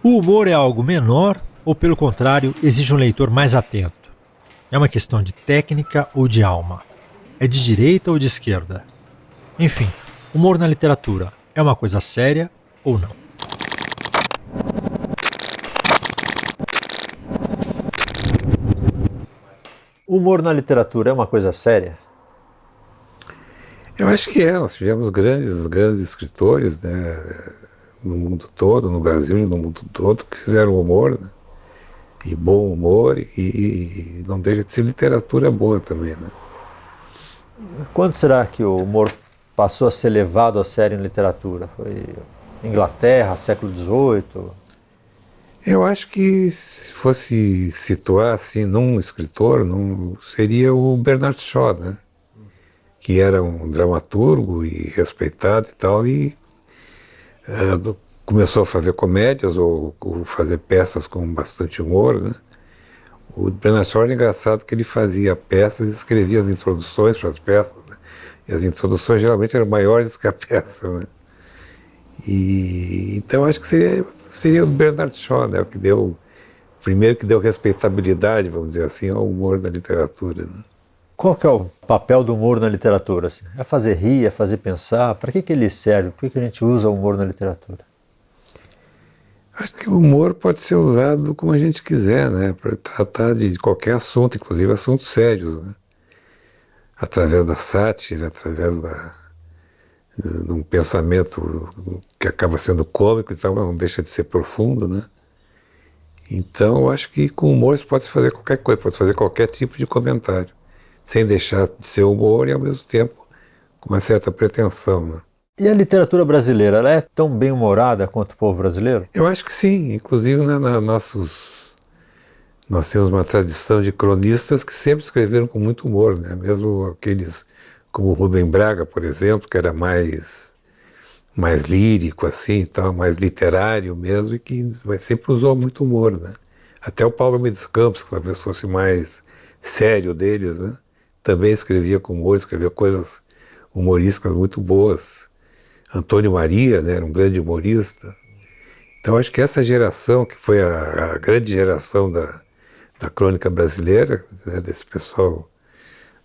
O humor é algo menor ou, pelo contrário, exige um leitor mais atento? É uma questão de técnica ou de alma? É de direita ou de esquerda? Enfim, humor na literatura é uma coisa séria ou não? O humor na literatura é uma coisa séria? Eu acho que nós tivemos grandes escritores, né, no mundo todo, no Brasil e no mundo todo, que fizeram humor, né, e bom humor, e não deixa de ser literatura boa também, né. Quando será que o humor passou a ser levado a sério em literatura? Foi Inglaterra, século XVIII? Eu acho que se fosse situar assim num escritor, seria o Bernard Shaw, né, que era um dramaturgo e respeitado e tal, e começou a fazer comédias ou fazer peças com bastante humor, né. O Bernard Shaw era engraçado que ele fazia peças e escrevia as introduções para as peças, né? E as introduções geralmente eram maiores do que a peça, né? E então acho que seria o Bernard Shaw, né? Primeiro que deu respeitabilidade, vamos dizer assim, ao humor da literatura, né? Qual que é o papel do humor na literatura? Assim? É fazer rir, é fazer pensar? Para que ele serve? Por que a gente usa o humor na literatura? Acho que o humor pode ser usado como a gente quiser, né? Para tratar de qualquer assunto, inclusive assuntos sérios, né? Através da sátira, através de um pensamento que acaba sendo cômico e tal, mas não deixa de ser profundo, né? Então, eu acho que com humor você pode fazer qualquer coisa, pode fazer qualquer tipo de comentário, sem deixar de ser humor e, ao mesmo tempo, com uma certa pretensão, né? E a literatura brasileira, ela é tão bem-humorada quanto o povo brasileiro? Eu acho que sim, inclusive, né, nós temos uma tradição de cronistas que sempre escreveram com muito humor, né? Mesmo aqueles como Rubem Braga, por exemplo, que era mais lírico, assim, então, mais literário mesmo, e que sempre usou muito humor, né? Até o Paulo Mendes Campos, que talvez fosse mais sério deles, né? Também escrevia com humor, escrevia coisas humorísticas muito boas. Antônio Maria, né, era um grande humorista. Então acho que essa geração, que foi a grande geração da crônica brasileira, né, desse pessoal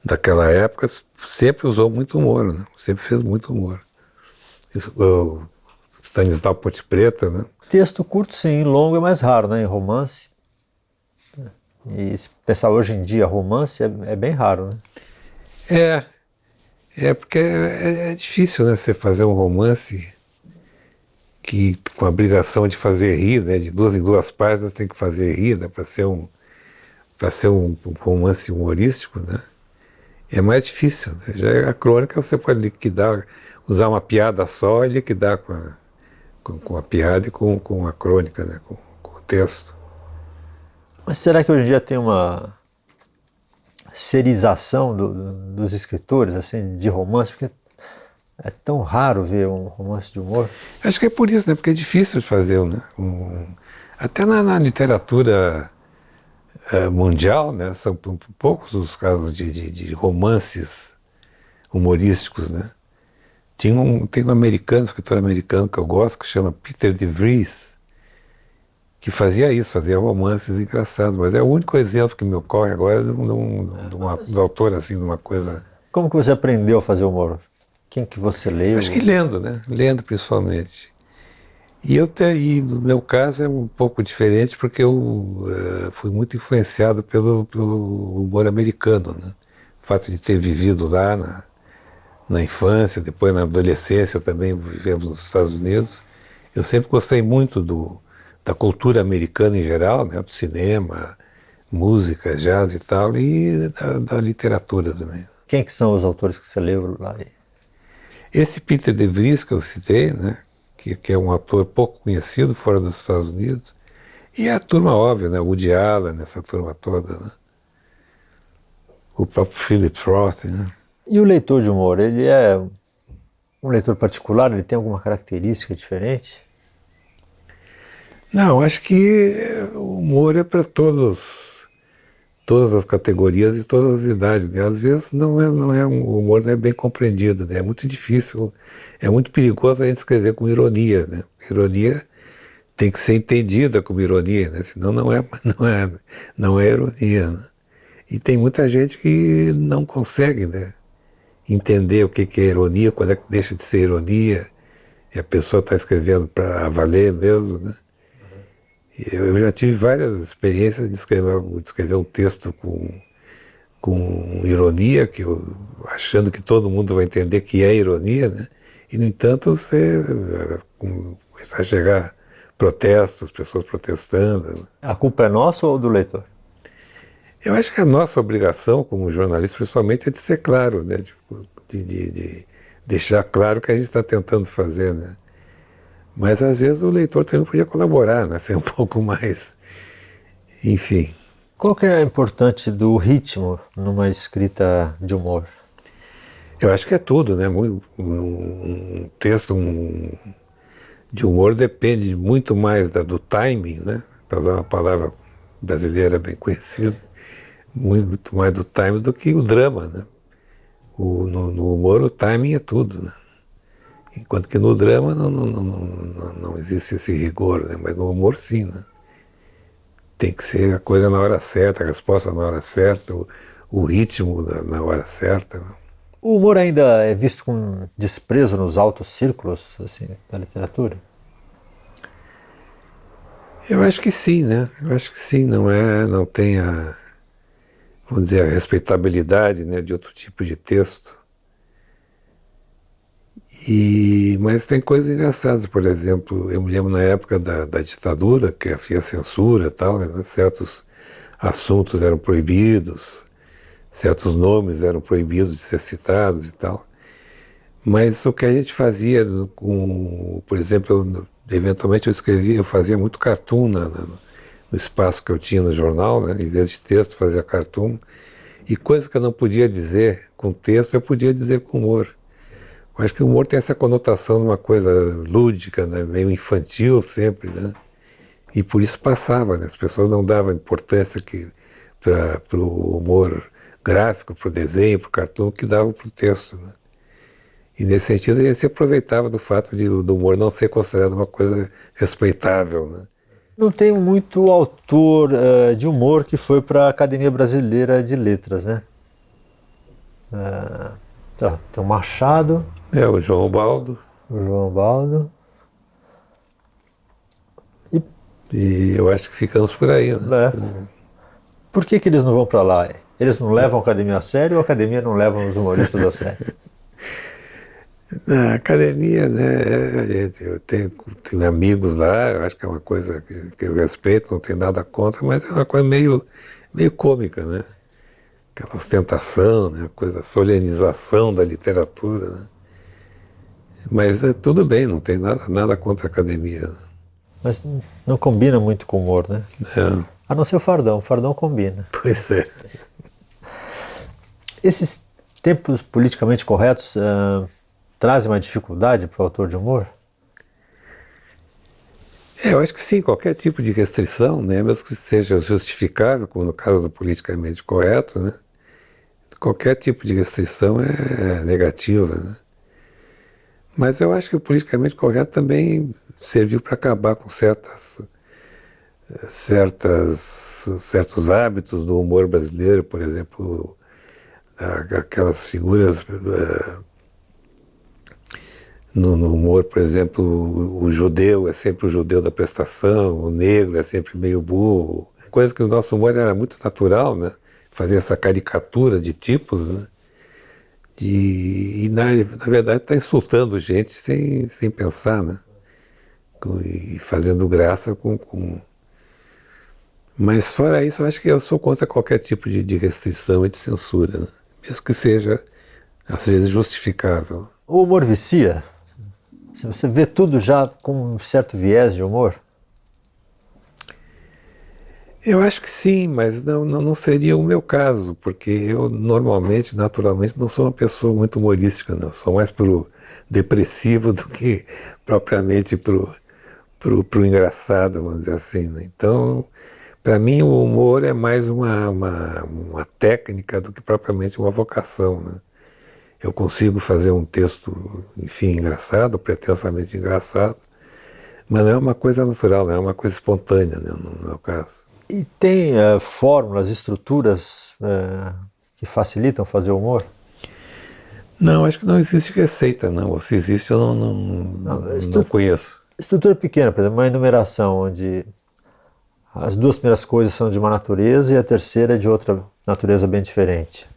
daquela época, sempre usou muito humor, né? Sempre fez muito humor. O Stanislau Ponte Preta, né? Texto curto sim, longo é mais raro, né? Em romance. E se pensar hoje em dia, romance é bem raro, né? Porque é difícil, né, você fazer um romance que com a obrigação de fazer rir, né, de duas em duas páginas tem que fazer rir, né, para ser um romance humorístico, né? É mais difícil, né? Já a crônica você pode liquidar, usar uma piada só e liquidar com a piada e com a crônica, né, com o texto. Mas será que hoje em dia tem uma serização dos escritores, assim, de romance? Porque é tão raro ver um romance de humor. Acho que é por isso, né? Porque é difícil de fazer, né? Até na literatura mundial, né? São poucos os casos de romances humorísticos, né? Tem um americano, escritor americano que eu gosto, que chama Peter de Vries, que fazia isso, fazia romances engraçados, mas é o único exemplo que me ocorre agora de um autor assim, de uma coisa... Como que você aprendeu a fazer humor? Quem que você leu? Acho que lendo, né? Lendo principalmente. E no meu caso é um pouco diferente porque eu fui muito influenciado pelo humor americano, né? O fato de ter vivido lá na infância, depois na adolescência também vivemos nos Estados Unidos. Eu sempre gostei muito da cultura americana em geral, né? Do cinema, música, jazz e tal, e da literatura também. Quem que são os autores que você leu lá? Esse Peter de Vries que eu citei, né? Que é um ator pouco conhecido fora dos Estados Unidos, e a turma óbvia, né? Woody Allen, essa turma toda, né? O próprio Philip Roth, né? E o leitor de humor, ele é um leitor particular? Ele tem alguma característica diferente? Não, acho que o humor é para todas as categorias e todas as idades, né? Às vezes o humor não é bem compreendido, né? É muito difícil, é muito perigoso a gente escrever com ironia, né? Ironia tem que ser entendida como ironia, né? Senão não é ironia, né? E tem muita gente que não consegue, né, entender o que é ironia, quando é que deixa de ser ironia, e a pessoa está escrevendo para valer mesmo, né? E eu já tive várias experiências de escrever um texto com ironia, achando que todo mundo vai entender que é ironia, né? E, no entanto, começar a chegar protestos, pessoas protestando, né? A culpa é nossa ou do leitor? Eu acho que a nossa obrigação como jornalista, principalmente, é de ser claro, né? De deixar claro o que a gente está tentando fazer, né? Mas, às vezes, o leitor também podia colaborar, né? Ser um pouco mais... Enfim. Qual que é a importância do ritmo numa escrita de humor? Eu acho que é tudo, né? Um texto de humor depende muito mais do timing, né? Para usar uma palavra brasileira bem conhecida, muito mais do timing do que o drama, né? No humor o timing é tudo, né? Enquanto que no drama não existe esse rigor, né? Mas no humor sim, né? Tem que ser a coisa na hora certa, a resposta na hora certa, o ritmo na hora certa, né? O humor ainda é visto com desprezo nos altos círculos assim, da literatura? Eu acho que sim, né? Eu acho que sim, não tem vamos dizer, a respeitabilidade, né, de outro tipo de texto. Mas tem coisas engraçadas, por exemplo, eu me lembro na época da ditadura, que havia censura e tal, né, certos assuntos eram proibidos, certos nomes eram proibidos de ser citados e tal. Mas o que a gente fazia por exemplo, eventualmente eu fazia muito cartoon no espaço que eu tinha no jornal, né? Em vez de texto, fazia cartoon. E coisas que eu não podia dizer com texto, eu podia dizer com humor. Eu acho que o humor tem essa conotação de uma coisa lúdica, né? Meio infantil sempre, né? E por isso passava, né? As pessoas não davam importância para o humor gráfico, para o desenho, para o cartoon, que davam para o texto, né? E nesse sentido a gente se aproveitava do fato do humor não ser considerado uma coisa respeitável, né? Não tem muito autor de humor que foi para a Academia Brasileira de Letras, né? Tem o Machado. O João Baldo. O João Baldo. E eu acho que ficamos por aí, né? Por que eles não vão para lá? Eles não levam a academia a sério ou a academia não leva os humoristas a sério? Na academia, né, eu tenho amigos lá, eu acho que é uma coisa que eu respeito, não tenho nada contra, mas é uma coisa meio cômica, né? Aquela ostentação, né? A solenização da literatura, né? Mas tudo bem, não tem nada contra a academia, né? Mas não combina muito com o humor, né? É. A não ser o Fardão combina. Pois é. Esses tempos politicamente corretos trazem uma dificuldade para o autor de humor? Eu acho que sim, qualquer tipo de restrição, né, mesmo que seja justificável, como no caso do politicamente correto, né, qualquer tipo de restrição é negativa, né. Mas eu acho que o politicamente correto também serviu para acabar com certos hábitos do humor brasileiro, por exemplo, aquelas figuras no humor, por exemplo, o judeu é sempre o judeu da prestação, o negro é sempre meio burro, coisa que no nosso humor era muito natural, né? Fazer essa caricatura de tipos, né? E na verdade está insultando gente sem pensar, né? E fazendo graça com... Mas fora isso, eu acho que eu sou contra qualquer tipo de restrição e de censura, né? Mesmo que seja, às vezes, justificável. O humor vicia? Você vê tudo já com um certo viés de humor? Eu acho que sim, mas não seria o meu caso, porque eu normalmente, naturalmente, não sou uma pessoa muito humorística, não. Sou mais pro depressivo do que propriamente pro engraçado, vamos dizer assim, né? Então, para mim, o humor é mais uma técnica do que propriamente uma vocação, né? Eu consigo fazer um texto, enfim, engraçado, pretensamente engraçado, Mas não é uma coisa natural, não é uma coisa espontânea, né, no meu caso. E tem fórmulas, estruturas que facilitam fazer humor? Não, acho que não existe receita, não. Ou se existe, eu não conheço. Estrutura pequena, por exemplo, uma enumeração onde as duas primeiras coisas são de uma natureza e a terceira é de outra natureza bem diferente.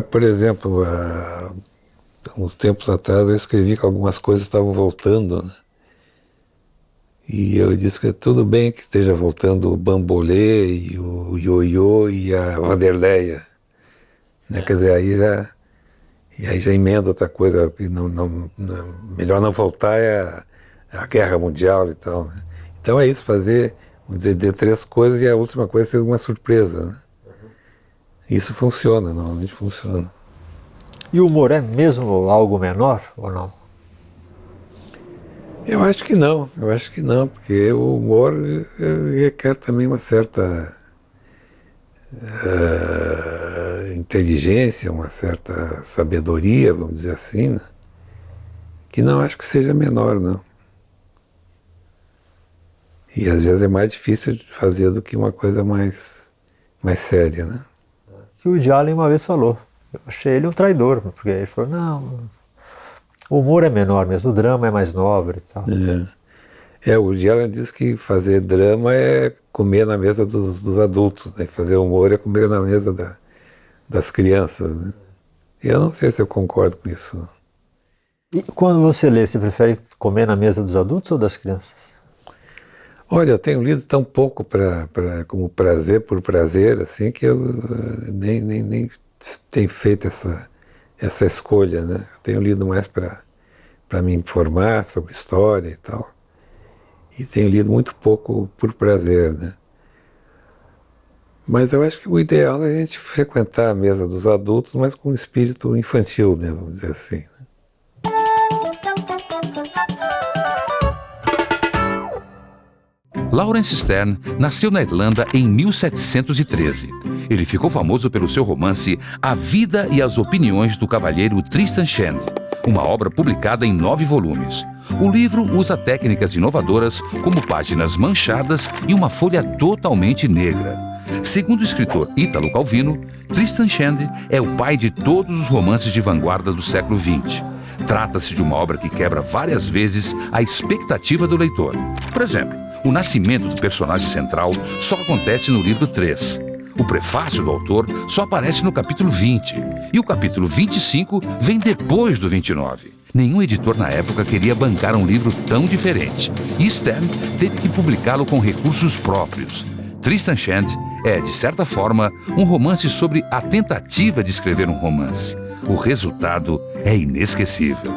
Por exemplo, há uns tempos atrás eu escrevi que algumas coisas estavam voltando, né? E eu disse que tudo bem que esteja voltando o Bambolê e o Ioiô e a Vanderleia, né? Quer dizer, aí já emenda outra coisa, que melhor não voltar é a Guerra Mundial e tal, né? Então é isso, vamos dizer 3 coisas e a última coisa ser uma surpresa, né? Isso funciona, normalmente funciona. E o humor é mesmo algo menor ou não? Eu acho que não, porque o humor requer também uma certa inteligência, uma certa sabedoria, vamos dizer assim, né? Que não acho que seja menor, não. E às vezes é mais difícil de fazer do que uma coisa mais séria, né? Que o Woody Allen uma vez falou. Eu achei ele um traidor, porque ele falou, não, o humor é menor mesmo, o drama é mais nobre e tal. O Woody Allen diz que fazer drama é comer na mesa dos adultos, né? Fazer humor é comer na mesa das crianças, né? Eu não sei se eu concordo com isso, não. E quando você lê, você prefere comer na mesa dos adultos ou das crianças? Olha, eu tenho lido tão pouco como prazer por prazer, assim, que eu nem tenho feito essa escolha, né? Eu tenho lido mais para me informar sobre história e tal. E tenho lido muito pouco por prazer, né? Mas eu acho que o ideal é a gente frequentar a mesa dos adultos, mas com um espírito infantil, né? Vamos dizer assim, né? Laurence Sterne nasceu na Irlanda em 1713. Ele ficou famoso pelo seu romance A Vida e as Opiniões do Cavalheiro Tristan Shandy, uma obra publicada em 9 volumes. O livro usa técnicas inovadoras como páginas manchadas e uma folha totalmente negra. Segundo o escritor Ítalo Calvino, Tristan Shandy é o pai de todos os romances de vanguarda do século XX. Trata-se de uma obra que quebra várias vezes a expectativa do leitor. Por exemplo, o nascimento do personagem central só acontece no livro 3. O prefácio do autor só aparece no capítulo 20. E o capítulo 25 vem depois do 29. Nenhum editor na época queria bancar um livro tão diferente. E Sterne teve que publicá-lo com recursos próprios. Tristan Shandy é, de certa forma, um romance sobre a tentativa de escrever um romance. O resultado é inesquecível.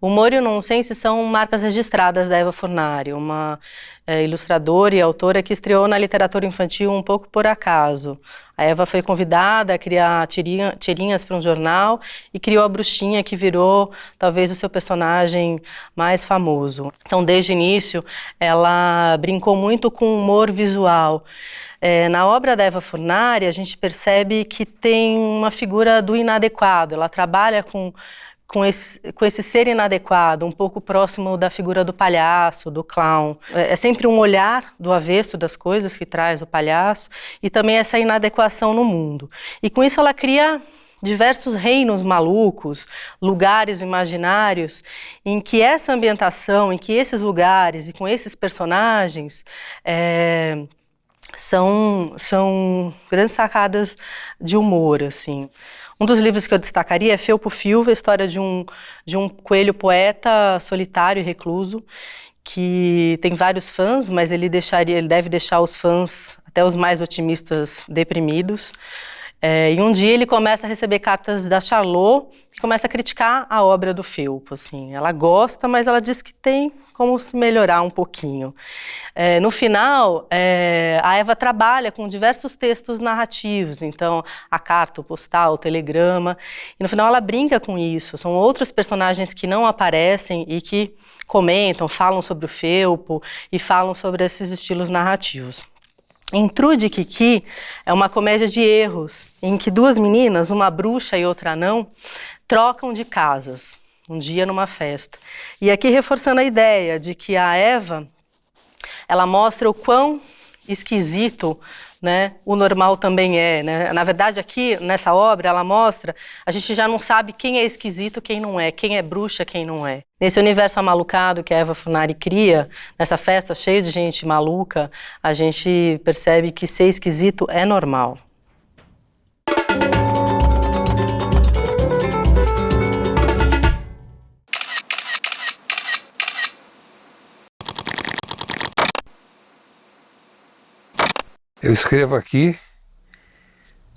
O humor e o nonsense são marcas registradas da Eva Furnari, uma ilustradora e autora que estreou na literatura infantil um pouco por acaso. A Eva foi convidada a criar tirinhas para um jornal e criou a Bruxinha, que virou talvez o seu personagem mais famoso. Então, desde o início, ela brincou muito com o humor visual. Na obra da Eva Furnari, a gente percebe que tem uma figura do inadequado. Ela trabalha com esse ser inadequado, um pouco próximo da figura do palhaço, do clown. É sempre um olhar do avesso das coisas que traz o palhaço e também essa inadequação no mundo. E com isso ela cria diversos reinos malucos, lugares imaginários, em que essa ambientação, em que esses lugares e com esses personagens são grandes sacadas de humor, assim. Um dos livros que eu destacaria é Felpo Filvo, a história de um coelho poeta solitário e recluso, que tem vários fãs, mas ele deve deixar os fãs, até os mais otimistas, deprimidos. E um dia ele começa a receber cartas da Charlot e começa a criticar a obra do Felpo. Assim. Ela gosta, mas ela diz que tem como se melhorar um pouquinho. No final, a Eva trabalha com diversos textos narrativos, então a carta, o postal, o telegrama, e no final ela brinca com isso. São outros personagens que não aparecem e que comentam, falam sobre o Felpo e falam sobre esses estilos narrativos. Intrude Kiki é uma comédia de erros, em que duas meninas, uma bruxa e outra anão, trocam de casas, um dia numa festa. E aqui reforçando a ideia de que a Eva, ela mostra o quão esquisito, né, o normal também é, né? Na verdade, aqui, nessa obra, ela mostra, a gente já não sabe quem é esquisito, quem não é, quem é bruxa, quem não é. Nesse universo amalucado que a Eva Funari cria, nessa festa cheia de gente maluca, a gente percebe que ser esquisito é normal. Eu escrevo aqui,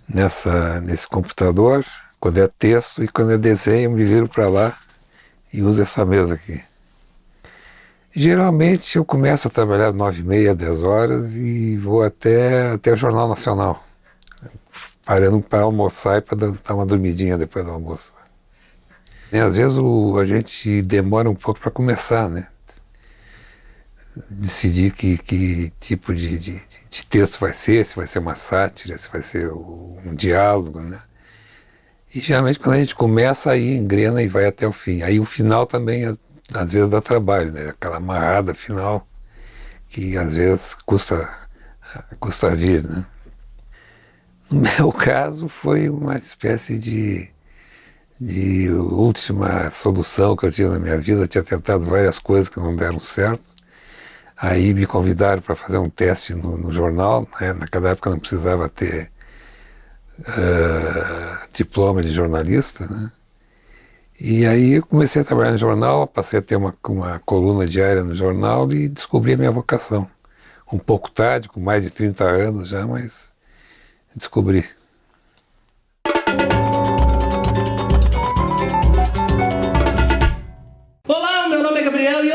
nesse computador, quando é texto, e quando é desenho, eu me viro para lá e uso essa mesa aqui. Geralmente eu começo a trabalhar 9h30, 10 horas e vou até o Jornal Nacional, parando para almoçar e para dar uma dormidinha depois do almoço. E às vezes a gente demora um pouco para começar, né? Decidir que tipo de texto vai ser, se vai ser uma sátira, se vai ser um diálogo, né? E geralmente quando a gente começa, aí engrena e vai até o fim. Aí o final também, às vezes, dá trabalho, né? Aquela amarrada final que às vezes custa vir, né? No meu caso foi uma espécie de última solução que eu tinha na minha vida. Eu tinha tentado várias coisas que não deram certo. Aí me convidaram para fazer um teste no jornal, né? Naquela época não precisava ter diploma de jornalista, né? E aí eu comecei a trabalhar no jornal, passei a ter uma coluna diária no jornal e descobri a minha vocação. Um pouco tarde, com mais de 30 anos já, mas descobri.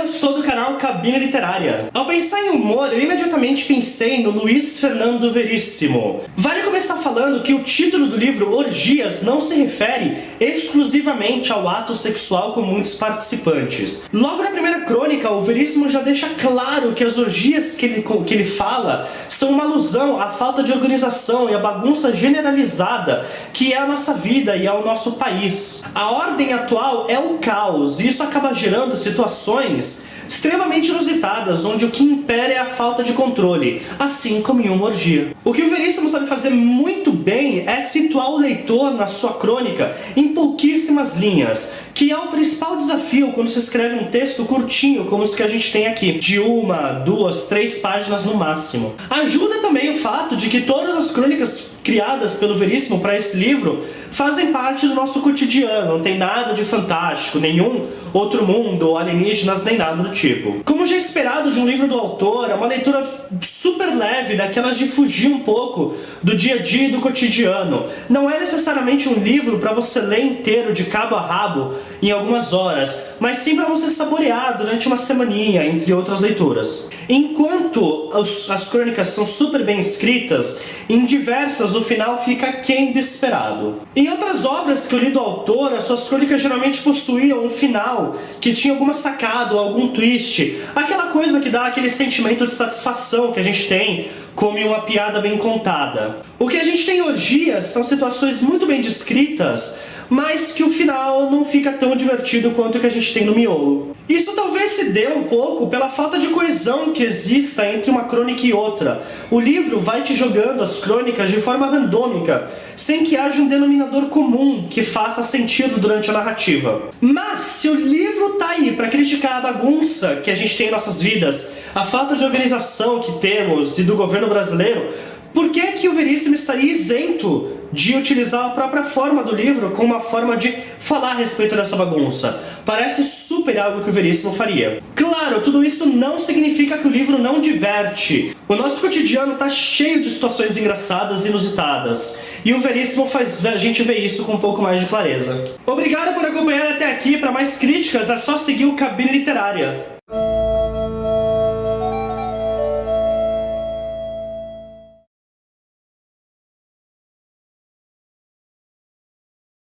Sou do canal Cabine Literária. Ao pensar em humor, eu imediatamente pensei no Luiz Fernando Veríssimo. Vale começar falando que o título do livro Orgias não se refere exclusivamente ao ato sexual com muitos participantes. Logo na primeira crônica, o Veríssimo já deixa claro que as orgias que ele fala são uma alusão à falta de organização e à bagunça generalizada que é a nossa vida e é o nosso país. A ordem atual é o caos, e isso acaba gerando situações extremamente inusitadas, onde o que impera é a falta de controle, assim como em uma orgia. O que o Veríssimo sabe fazer muito bem é situar o leitor na sua crônica em pouquíssimas linhas, que é o principal desafio quando se escreve um texto curtinho, como os que a gente tem aqui, de 1, 2, 3 páginas no máximo. Ajuda também o fato de que todas as crônicas criadas pelo Veríssimo para esse livro fazem parte do nosso cotidiano, não tem nada de fantástico, nenhum outro mundo ou alienígenas, nem nada do tipo. Como já esperado de um livro do autor, é uma leitura super leve, daquelas de fugir um pouco do dia a dia e do cotidiano. Não é necessariamente um livro para você ler inteiro de cabo a rabo em algumas horas, mas sim para você saborear durante uma semaninha, entre outras leituras. Enquanto as crônicas são super bem escritas, em diversas o final fica aquém do esperado. Em outras obras que eu li do autor, as suas crônicas geralmente possuíam um final que tinha alguma sacada ou algum twist, aquela coisa que dá aquele sentimento de satisfação que a gente tem como uma piada bem contada. O que a gente tem em Orgias são situações muito bem descritas, mas que o final não fica tão divertido quanto o que a gente tem no miolo. Isso talvez se dê um pouco pela falta de coesão que exista entre uma crônica e outra. O livro vai te jogando as crônicas de forma randômica, sem que haja um denominador comum que faça sentido durante a narrativa. Mas, se o livro tá aí para criticar a bagunça que a gente tem em nossas vidas, a falta de organização que temos e do governo brasileiro, por que o Veríssimo estaria isento de utilizar a própria forma do livro como uma forma de falar a respeito dessa bagunça? Parece super algo que o Veríssimo faria. Claro, tudo isso não significa que o livro não diverte. O nosso cotidiano está cheio de situações engraçadas e inusitadas, e o Veríssimo faz a gente ver isso com um pouco mais de clareza. Obrigado por acompanhar até aqui. Para mais críticas é só seguir o Cabine Literária.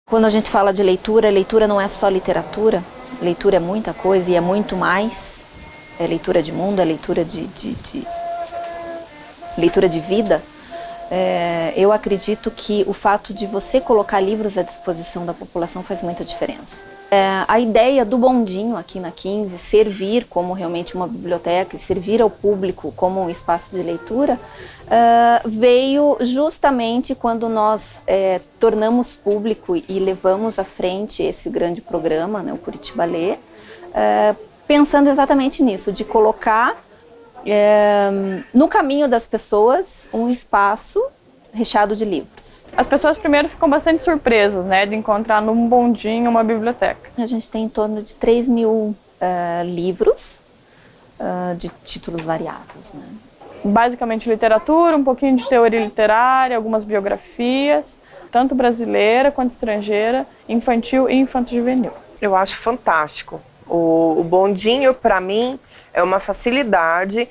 Quando a gente fala de leitura, leitura não é só literatura, leitura é muita coisa e é muito mais. É leitura de mundo, é leitura leitura de vida, eu acredito que o fato de você colocar livros à disposição da população faz muita diferença. A ideia do bondinho aqui na 15, servir como realmente uma biblioteca e servir ao público como um espaço de leitura, veio justamente quando nós tornamos público e levamos à frente esse grande programa, né, o Curitiba Lê, pensando exatamente nisso, de colocar no caminho das pessoas um espaço recheado de livros. As pessoas primeiro ficam bastante surpresas, né, de encontrar num bondinho uma biblioteca. A gente tem em torno de 3 mil livros de títulos variados, né? Basicamente literatura, um pouquinho de teoria literária, algumas biografias, tanto brasileira quanto estrangeira, infantil e infanto-juvenil. Eu acho fantástico. O bondinho, para mim, é uma facilidade.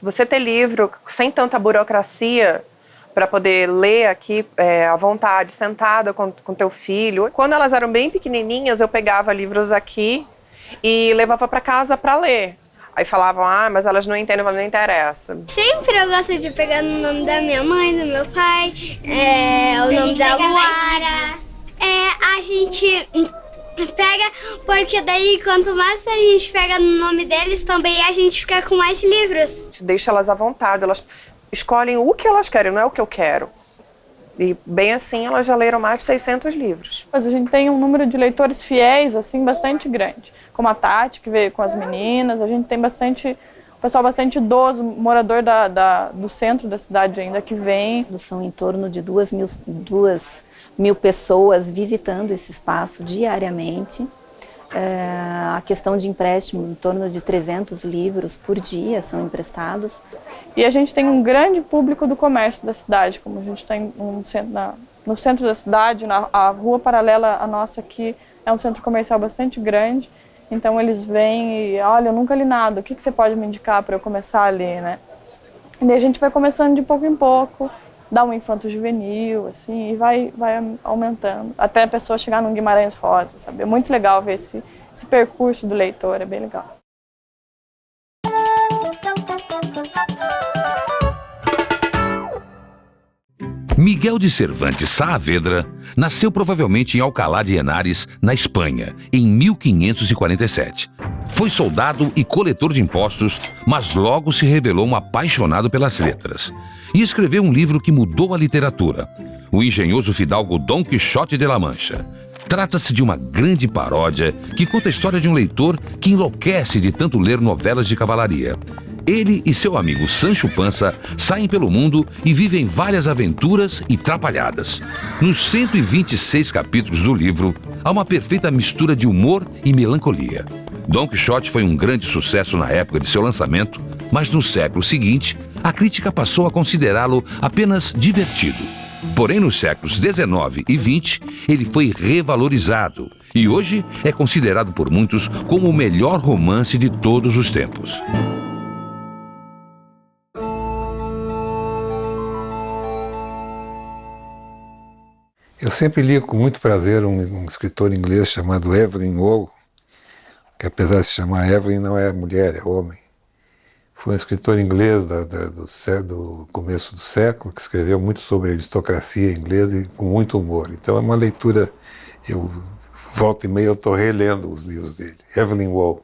Você ter livro sem tanta burocracia para poder ler aqui à vontade, sentada com teu filho. Quando elas eram bem pequenininhas, eu pegava livros aqui e levava para casa para ler. Aí falavam, mas elas não entendem, mas não interessa. Sempre eu gosto de pegar no nome da minha mãe, do meu pai, o nome da Luara. A gente pega, porque daí quanto mais a gente pega no nome deles, também a gente fica com mais livros. Deixa elas à vontade, elas escolhem o que elas querem, não é o que eu quero. E bem assim, elas já leram mais de 600 livros. Mas a gente tem um número de leitores fiéis, assim, bastante grande. Como a Tati, que veio com as meninas, a gente tem um pessoal bastante idoso, morador do centro da cidade ainda, que vem. São em torno de 2 mil pessoas visitando esse espaço diariamente. A questão de empréstimo, em torno de 300 livros por dia são emprestados. E a gente tem um grande público do comércio da cidade, como a gente está no centro da cidade, a rua paralela à nossa aqui é um centro comercial bastante grande, então eles vêm e, olha, eu nunca li nada, o que você pode me indicar para eu começar a ler, né? E daí a gente vai começando de pouco em pouco, dá um infanto-juvenil, assim, e vai aumentando, até a pessoa chegar num Guimarães Rosa, sabe? É muito legal ver esse percurso do leitor, é bem legal. Miguel de Cervantes Saavedra nasceu provavelmente em Alcalá de Henares, na Espanha, em 1547. Foi soldado e coletor de impostos, mas logo se revelou um apaixonado pelas letras. E escreveu um livro que mudou a literatura, o engenhoso fidalgo Dom Quixote de La Mancha. Trata-se de uma grande paródia que conta a história de um leitor que enlouquece de tanto ler novelas de cavalaria. Ele e seu amigo Sancho Panza saem pelo mundo e vivem várias aventuras e trapalhadas. Nos 126 capítulos do livro, há uma perfeita mistura de humor e melancolia. Dom Quixote foi um grande sucesso na época de seu lançamento, mas no século seguinte, a crítica passou a considerá-lo apenas divertido. Porém, nos séculos XIX e XX, ele foi revalorizado e hoje é considerado por muitos como o melhor romance de todos os tempos. Eu sempre li com muito prazer um escritor inglês chamado Evelyn Waugh, que apesar de se chamar Evelyn não é mulher, é homem. Foi um escritor inglês do começo do século, que escreveu muito sobre a aristocracia inglesa e com muito humor. Então é uma leitura, volta e meia eu estou relendo os livros dele. Evelyn Waugh.